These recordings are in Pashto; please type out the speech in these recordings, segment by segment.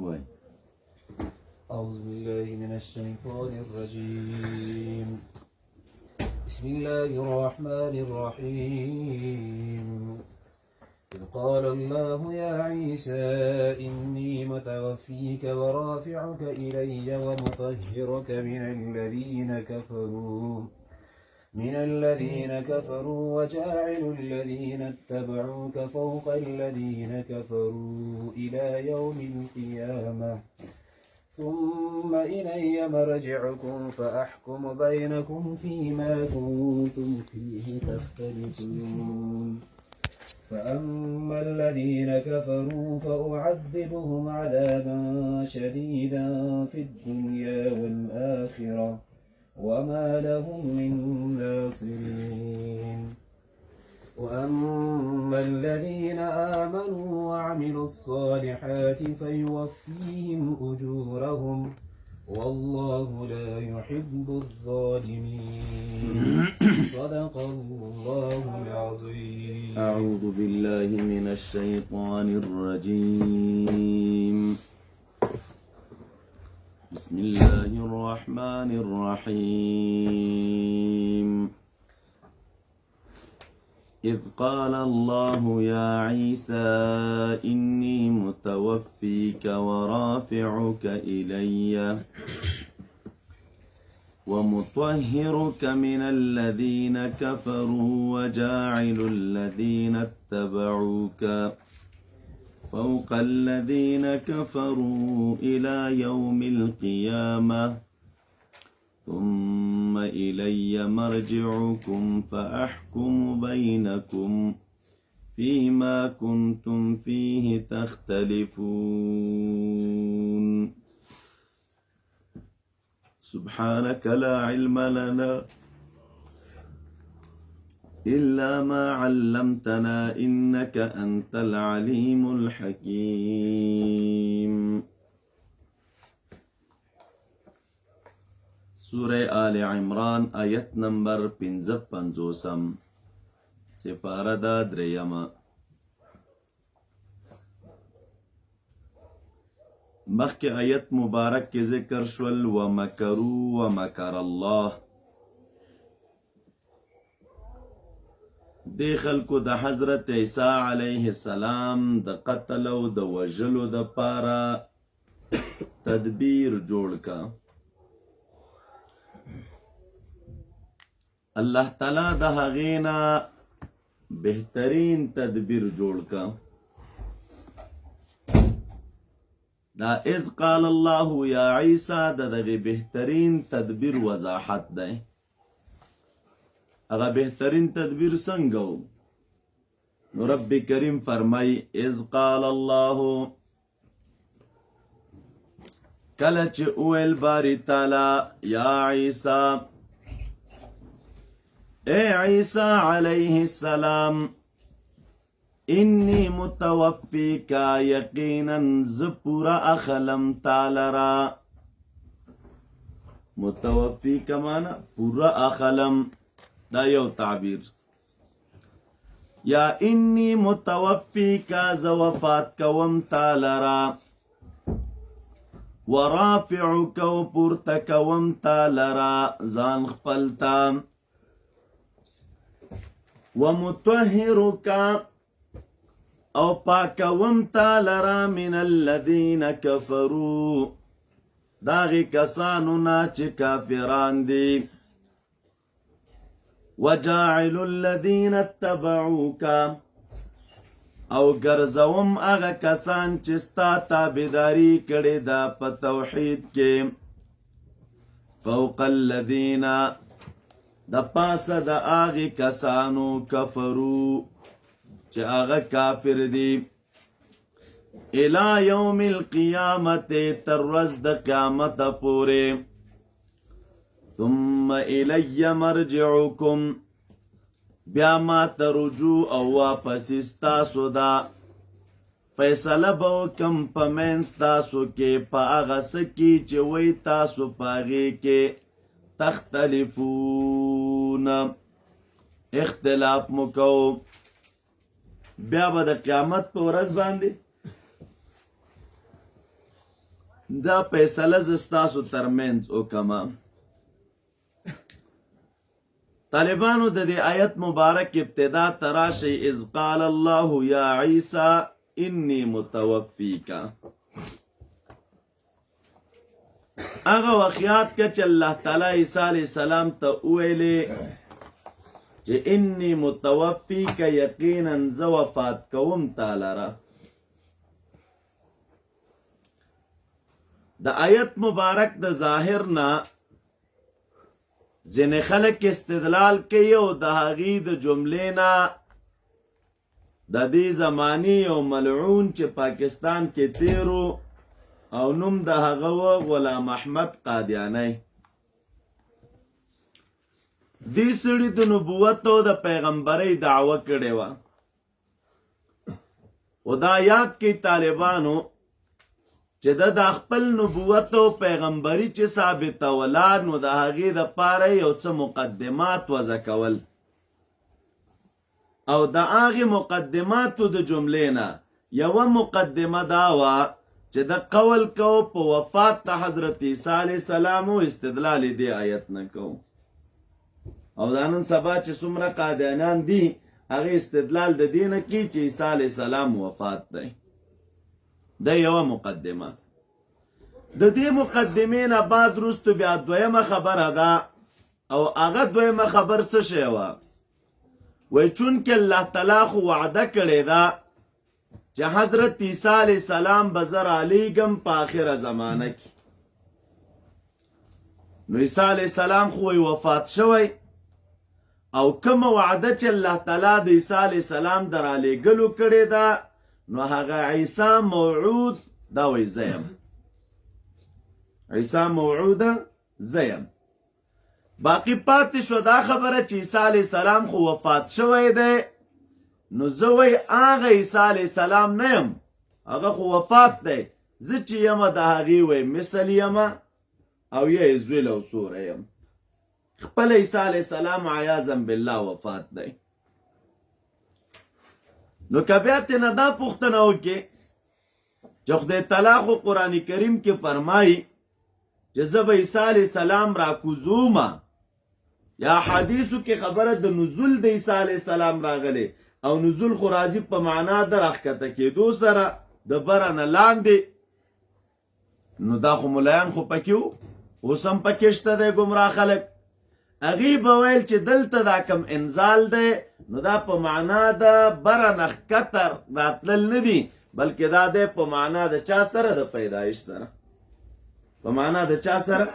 وای أعوذ بالله من الشيطان الرجيم بسم الله الرحمن الرحيم إذ قال الله يا عيسى إني متوفيك ورافعك إلي ومطهرك من الذين كفروا وجاعل الذين اتبعوك فوق الذين كفروا إلى يوم القيامة ثم إلي مرجعكم فأحكم بينكم فيما كنتم فيه تختلفون فأما الذين كفروا فأعذبهم عذابا شديدا في الدنيا والآخرة وما لهم من ناصرين وأما الذين آمنوا وعملوا الصالحات فيوفيهم أجورهم والله لا يحب الظالمين صدق الله العظيم. أعوذ بالله من الشيطان الرجيم. بسم الله الرحمن الرحيم. إذ قال الله يا عيسى إني متوفيك ورافعك إلي ومطهرك من الذين كفروا وجاعل الذين اتبعوك فوق الذين كفروا إلى يوم القيامة ثم إلي مرجعكم فأحكم بينكم فيما كنتم فيه تختلفون سبحانك لا علم لنا إلا ما علمتنا إنك أنت العليم الحكيم. سورة آل عمران آیت نمبر 55 سپارہ دا دریمه. مخی آیت مبارک کی ذکر شول ومکروا ومکر الله. دی خلکو د حضرت عیسی علیه السلام د قتل او د وژلو د پاره تدبیر جوړ کا. الله تعالی د هغینا بهترین تدبیر جوړ کا. دا اذ قال الله یا عیسی د دغه بهترین تدبیر وضاحت ده. هغه بهترین تدبیر څنګه و؟ نو رب کریم فرمای اذ قال الله کله چې اویل باری تعالی یا عیسی اے عیسی علیہ السلام انی متوفیکا یقینا زپورا اخلم تالرا. متوفیکا مانا پورا اخلم دا یو تعبیر. یا انی متوفیکا زوفات کوم تالرا ورافعک و پورتا کوم تالرا زان خپلتا ومطهرک او پاکوم تالرا من الذین کفروا داغی کسانونا چه کافران دی. وجاعل الذین اتبعوک او گرزوم اغا کسان چستا تابداری کڑی دا پا توحید کے فوق الذین دا پاس دا آغی کسانو کفرو چه آغا کافر دی الى یوم القیامت ترز دا قیامت پورے. ثم الی مرجعکم بیا ما ترجو او واپس استاسو دا فیصله بو کم پمین ستاسو کے پا آغا سکی چه وی تاسو پاغی کے تختلفون اختلاف مکو. بیا با دا قیامت پا ورز باندی دا فیصله ز ستاسو ترمنځ وکما. طالبانو د دې آیت مبارک ابتدا تراشی اذ قال الله یا عیسی انی متوفیکا. هغه واقعات کې چې الله تعالی عیسی علیہ السلام ته ویلې چې انی متوفیکا یقینا ز وفات کوم تعالی را. د آیت مبارک د ظاهر نه ځینې خلک استدلال کوي او د هغې د جملې نه د دې زماني یو ملعون چې پاکستان کې تیرو او نوم د هغه و غلام احمد قادیانی. دې سړي د نبوت او د پیغمبرۍ دعوه کړې وه. خو دا یاد کوي طالبانو چې د خپل نبوت او پیغمبري چې ثابتوله نو د هغې دپاره یو څه مقدمات وضع کول او د هغې مقدماتو د جملې نه یوه مقدمه دا وه چې د قول کو په وفات د حضرت عیسی علیه السلام او استدلال دې آیت نه کوو. او دا نن سبا چې څومره قادیانان دي هغې استدلال د دې نه کوي چې عیسی علیه السلام وفات دی. دا یوه مقدمه. د دې مقدمې نه بعد وروستو بیا دویمه خبره ده او هغه دویمه خبر څه شی وه؟ وایي چونکې الله تعالی خو وعده کړې ده چې حضرت عیسی علیه السلام به زه رالیږم په آخره زمانه کې. نو عیسی علیه السلام خو وفات شوی او کومه وعده چې الله تعالی د عیسی علیه السلام د رالیږلو کړې ده نو هغه عیسی موعود دا وایي زه یم. عیسی موعوده زه یم. باقی پاتې شو دا خبره چې عیسی علیه السلام خو وفات شوی دی نو زه وایي هغه عیسی علیه السلام نه یم، هغه خو وفات دی. زه چې یمه د هغې وایي مثل یمه او یا یې زوی او سوری یم. خپل عیسی علیه السلام عیاذا بالله وفات دی. نو که بیا ترنه دا پوښتنه وکړې چې خدای تعالی خو قرآن کریم کې فرمایي چې زه به عیسی علیه السلام راکوزومه، یا حدیثو کې خبره د نزول د عیسی علیه السلام راغلی او نزول خو راځي په معنا د راښکته کېدو سره د بره نه لاندې. نو دا خو ملایان خو پکې وو، اوس هم پکې شته دی ګمراه خلک. هغې به ویل چې دلته دا کم انزال دی نو دا په معنا د بره نه ښکته راتلل نه دي بلکې دا دی په معنا د چا سره؟ د پیدایش سره. په معنا د چا سره؟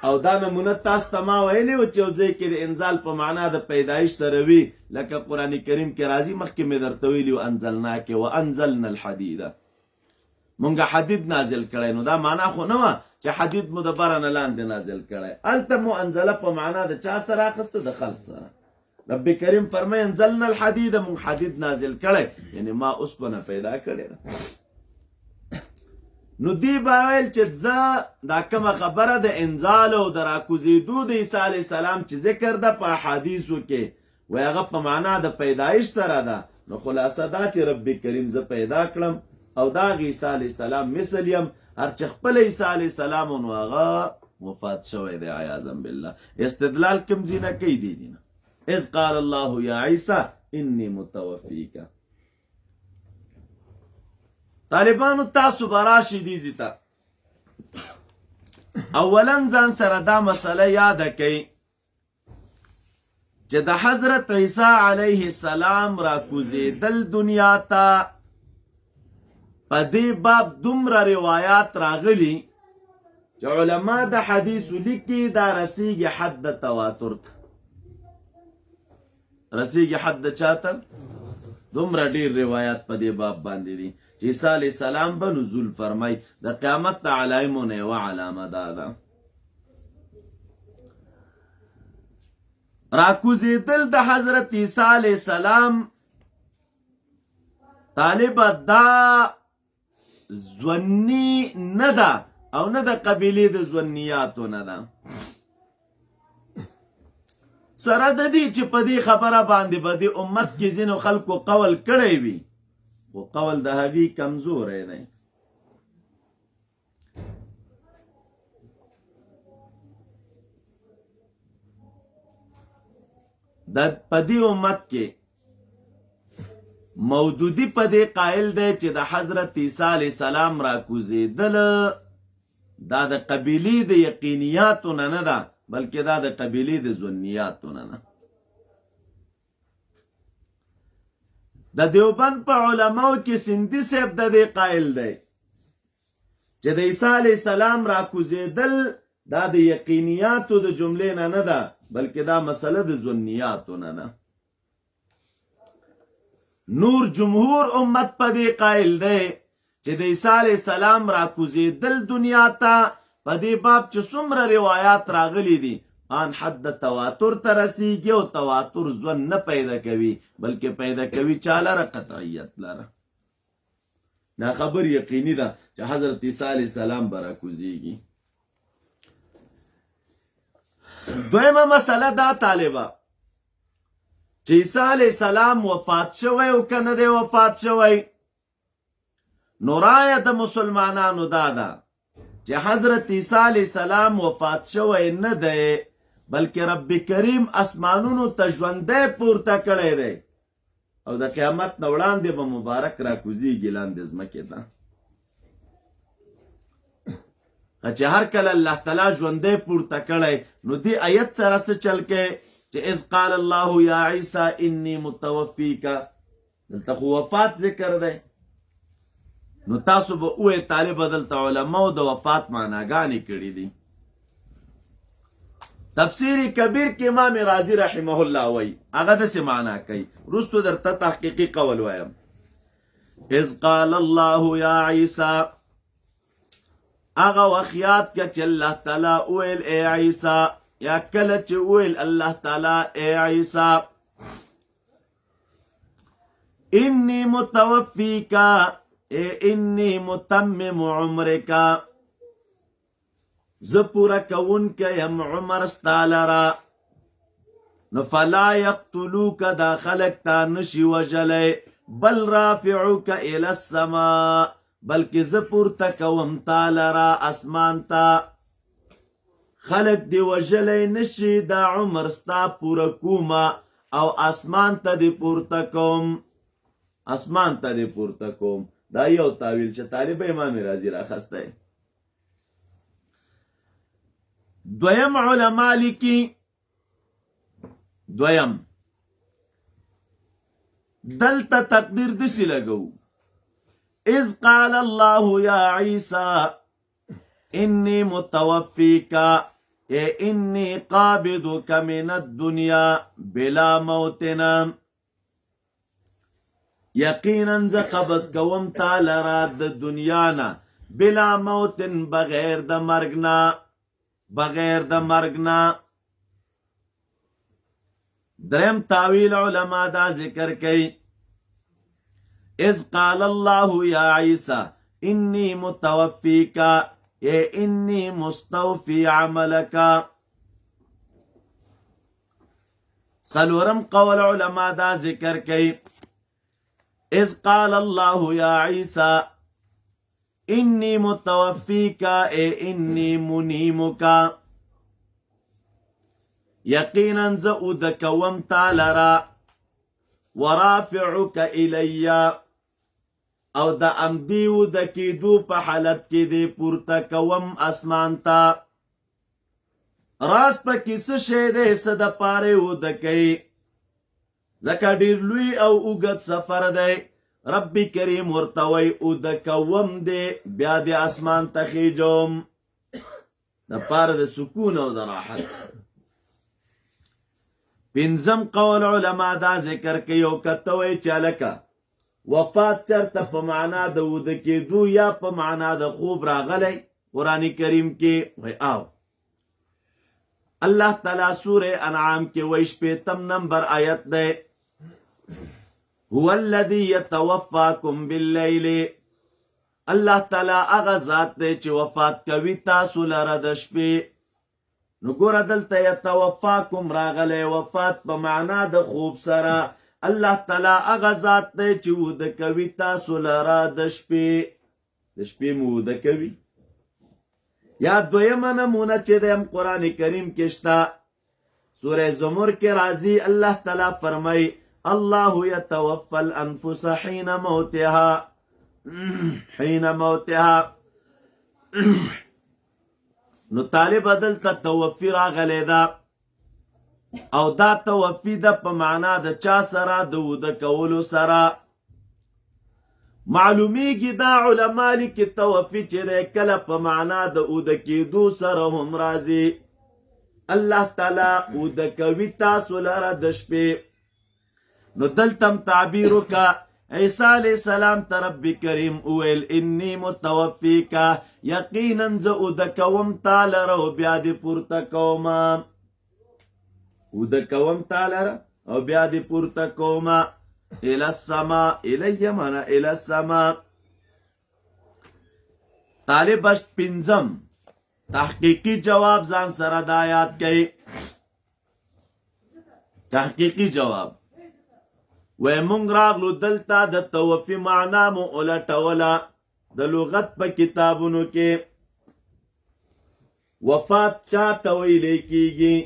او دا نمونه تاسو ته ما ویلی و چې یو ځای کې د انزال په معنا د پیدایش سره وي لکه قرآن کریم کې راځي. مخکې مې درته ویلي و انزلناکې وانزلنا الحدیده، مونږ حدید نازل کړی. نو دا معنا خو نه وه چې حدید مو د بره نه لاندې نازل کړی. هلته مو انزله په معنا د چا سره اخیسته؟ د خلق سره. رب کریم فرمایي انزلنا الحدیده، مونږ حدید نازل کړی، یعنی ما اوسپنه پیدا کړې ده. نو دی به ویل چې زه دا کومه خبره د انزال او د راکوزېدو د عیسی علیه السلام چې ذکر ده په احادیثو کې وایي هغه په معنا د پیدایش سره ده. نو خلاصه دا چې رب کریم زه پیدا کړم او دا عیسی علیه السلام مثل یم. هر چې خپل عیسی علیه السلام نو هغه وفات شوی دی عیاذا بالله. استدلال کوم ځای نه کوي دې ځای نه. اذ قال الله یا عیسی انی متوفیکا. طالبانو تاسو براشي دي زیتا اولا ځان سره دا مسله یاد کړئ چې د حضرت عیسی علیه السلام را کوزیدل دنیا ته په دې باب دومره روایات راغلي چې علما د حدیث لیکي دا رسیږي حد تواتر ته. رسیږي حد چاته؟ دومره ډیر روایات په دې باب باندې دي چې عیسی علیه السلام به نزول فرمای. د قیامت د علایمونه یوه علامه دا ده. راکوزېدل د حضرت عیسی علیه السلام طالبه دا ځوني نه ده او نه د قبیلې د ځونیاتو نه ده. سره د دې چې په دې خبره باندې به د امت کې ځینو خلکو قول کړی وي خو قول د هغې کمزوری دی. په دې امت کې مودودی په دې قائل دی چې د حضرت عیسی علیه السلام راکوزېدل دا د قبیلې د یقینیاتو نه ده بلکې دا د قبیلې د ظنیاتو نه ده. د دیوبند په علماو کې سندي صاحب د دې قائل دی چې د عیسی علیه السلام راکوزېدل دا د یقینیاتو د جملې نه ده بلکې دا مسله د ظنیاتو نه ده. نور جمهور امت په دې قائل دی چې د عیسی علیه السلام راکوزېدل دنیا ته په دې باب چې څومره روایات راغلي دي ان حد تواتر ته رسیږي او تواتر ځون نه پیدا کوي بلکې پیدا کوي چا لره قطعیت لره. دا خبر یقیني ده چې حضرت عیسی علیه السلام به راکوزېږي. دویمه مسله دا طالبه چې عیسی علیه السلام وفات شوی او که نه دی وفات شوی. نو رایه د مسلمانانو دا ده چې حضرت عیسی علیه السلام وفات شوی نه دی بلکې رب کریم اسمانونو ته ژوندی پورته کړی دی او د قیامت نه وړاندې به مبارک راکوزېږي لاندې ځمکې ته. چې هر کله الله تعالی ژوندی پورته کړی نو دې آیت سره څه چل کې چې اذ قال الله یا عیسی انی متوفیکا دلته خو وفات ذکر دی. نو تاسو به اوه طالب دلته علماو د وفات معناګانې کړي دي. تفسیر کبیر کې امام رازی رحمه الله وی هغه داسې معنا کوي وروستو درته تحقیقي قول وایم. اذ قال الله یا عیسی هغه وخت یاد که چې الله تعالی ویل ای عیسی یا کله چې ویل الله تعالی ای عیسی انی متوفیکا انی متمم عمرکا زه پوره کوونکی یم عمر ستا لره نو فلا یقتلوک دا خلق تا نشي وژلی بل رافعوک الی السماء بلکې زه پورته کوم تا لره اسمان ته. خلق دی وژلی نشي دا عمر ستا پوره کومه او اسمان ته دی پورته کوم اسمان ته دی پورته کوم. دا یو تاویل چې طالب امام رازی راخسته. دویم علما لیکي دویم دلته تقدیر دسی لګو اذ قال الله یا عیسی انی متوفیکا انی قابضک من الدنیا بلا موتنا یقینا ز قبض کوم تعالی را د دنیا نه بلا موتن بغیر د مرګ نه درم تاویل علما دا ذکر کئی اذ قال الله یا عیسی انی متوفیکا انی مستوفی عملکا. سلورم قول علما دا ذکر کئی اذ قال الله یا عیسی انی متوفیکا انی منیمکا یقینا ز ادکوم تعالی ورافعک الی او د امدیو د کیدو په حالت کې دی پورته کوم اسمان ته. راز په کیسه شه دی څه د پاره ودکئ ځکه ډیر لوی او اوږد سفر دی. رب کریم ورته وی ودکوم دی بیا د اسمان ته خیجوم د پاره د سکون او د راحت. پنځم قول علما دا ذکر کوي او کته وی چالکه وفات چرته په معنا د ود کېدو یا په معنا د خوب راغلی قرآن کریم کې وی آو الله تعالی سوره انعام کې وی شپیتم نمبر آیت دی هو الذی یتوفاکم باللیل الله تعالی هغه ذات دی چې وفات کوي تاسو لره د شپې. نو ګوره دلته یتوفاکم راغلی وفات په معنا د خوب سره. الله تعالی هغه ذات دی چې وده کوي تاسو لره د شپې مو وده کوي. یا دویمه نمونه چې د قرآن کریم کې شته سورہ زمر کے راضی اللہ تعالی فرمائی اللہ یتوفى الانفس حین موتها نو طالب دلته توفی راغلی دا او دا توفی دا په معنا د چا سره د وده کولو سره معلومیږي دا علما لیکي توفی چې دی کله په معنا د وده کېدو سره هم راځي الله تعالی وده کوي تاسو لره د شپې نو دلتم تعبیر وکړه عیسی علیہ السلام ته رب کریم اویل انی متوفیکا یقینا زه وده کوم تا لره او بیا دې پورته کوم وده کوم تا لره او بیا دې پورته کوم الی السما الی مانا الی السما طالبش پنځم تحقیقی جواب ځان سره د آیات کوي تحقیقی جواب وی مونږ راغلو دلته د توفی معنا مو الټوله د لغت په کتابونو کې وفات چاته ویلی کیږي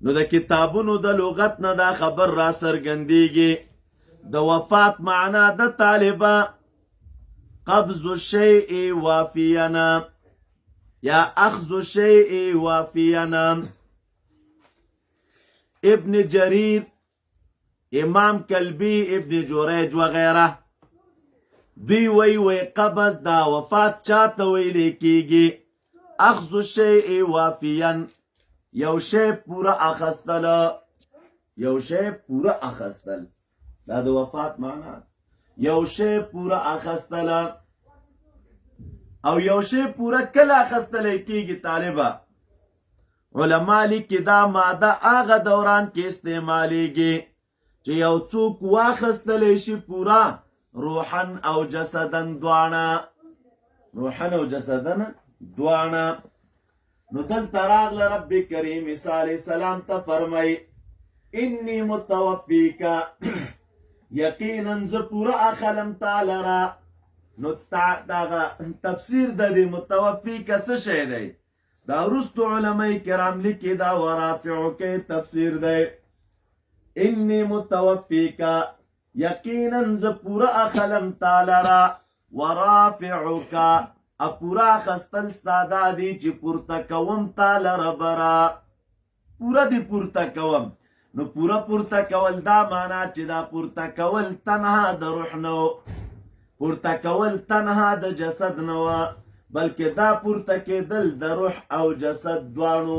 نو د کتابونو د لغت نه دا خبر را څرګندیږي د وفات معنا د طالبه قبض الشیء وافینا یا اخذ الشیء وافینا ابن جریر امام کلبی ابن جوریج وغیرہ دوی وی قبض دا وفات چاته ویلی کیږي اخذ الشیء وافیا یو شی پورا اخستل یو شی پورا اخستل دا د وفات معنا یو شی پورا اخستل او یو شی پورا کله اخستل کیږي طالبہ علما لیکي دا ماده هغه دوران کې استعمالیږي چې یو څوک واخستلی شي پورا روحن او جسدن دواړه روحن او جسدن دواړه نو دلته راغله رب کریم عیسی علیہ السلام ته فرمای انی متوفیکا یقینا زه پورا اخلم تعالی را نو دغه تفسیر د دې متوفیکا څه شی دی دا وروستو علماء کرام لیکي دا ورافعو کې تفسیر دی انی متوفیکا یقینا ز پورا اخلم تعالی را ورافعوکا اپورا خستل ستادا دی چې پورته کوم تعالی را برا پورا دی پورته کوم نو پورا پورته کول دا معنا چې دا پورته کول تنها د روح نو پورته کول تنها د جسد نو بلکې دا پورته کېدل د روح او جسد دواړو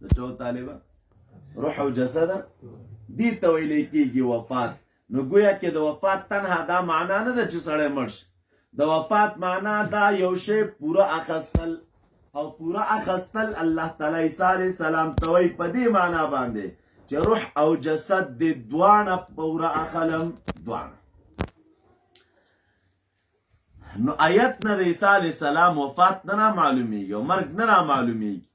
د چو طالبه روح او جسد دی ته ویلی کېږي وفات نو گویا کې د وفات تنها دا معنا نه ده چې سړی مړ شي د وفات معنا دا یو شی پوره اخستل او پوره اخستل الله تعالی عیسی علیہ السلام ته وایي په دې معنا باندې چې روح او جسد دې دواړه پوره اخلم دواړه نو آیت نه د عیسی علیہ السلام وفات نه معلومیږي او مرګ نه معلومیږي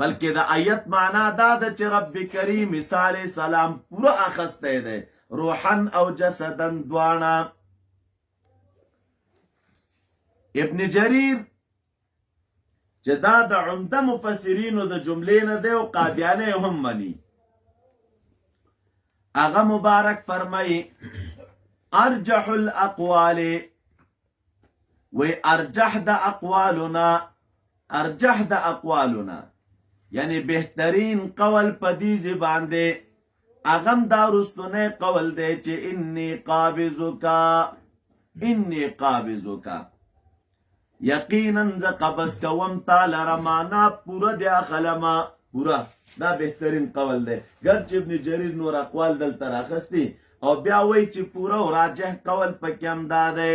بلکې د آیت معنا دا ده چې رب کریم عیسی علیہ السلام پوره اخسته دی روحن او جسدن دواړه ابن جریر چې دا د عمده مفسرینو د جملې نه دی او قادیانه هم مني هغه مبارک فرمایي ارجح الاقوال و ارجح د اقوالنا یعنی بهترین قول پدی زبان دے اغم دا رستنے قول دے چے انی قابضوکا یقیناً ز قبض کوم تا لرمانا پورا دیا خلما پورا دا بهترین قول دے گرچ ابن جریر نور اقوال دل تراخستی او بیا وی چی پورا و راجح قول پکیم دادے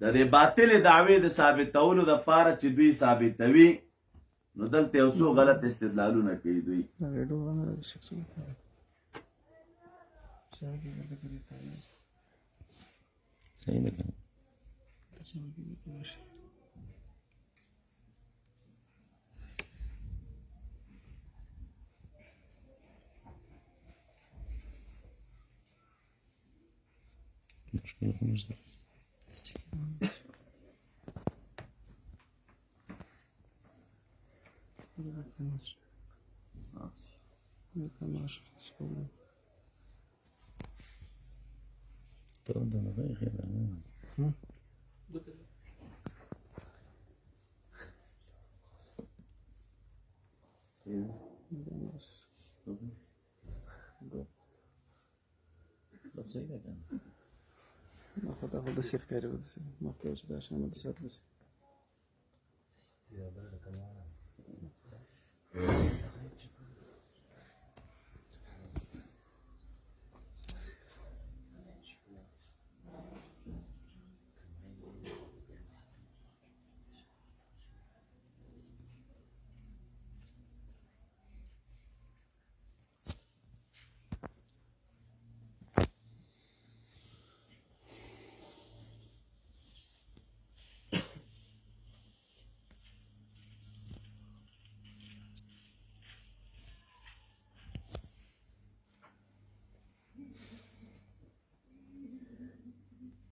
د دې باطل دعوی د ثابتولو د پاره چې دوی ثابتوي نو دلته یو څو غلط استدلالونه کوي دوی صحیح ده مشکل خمس ده تو ده نه خیلی نه خدا سیخ کاری بود ما که وجود داشتم مدرسه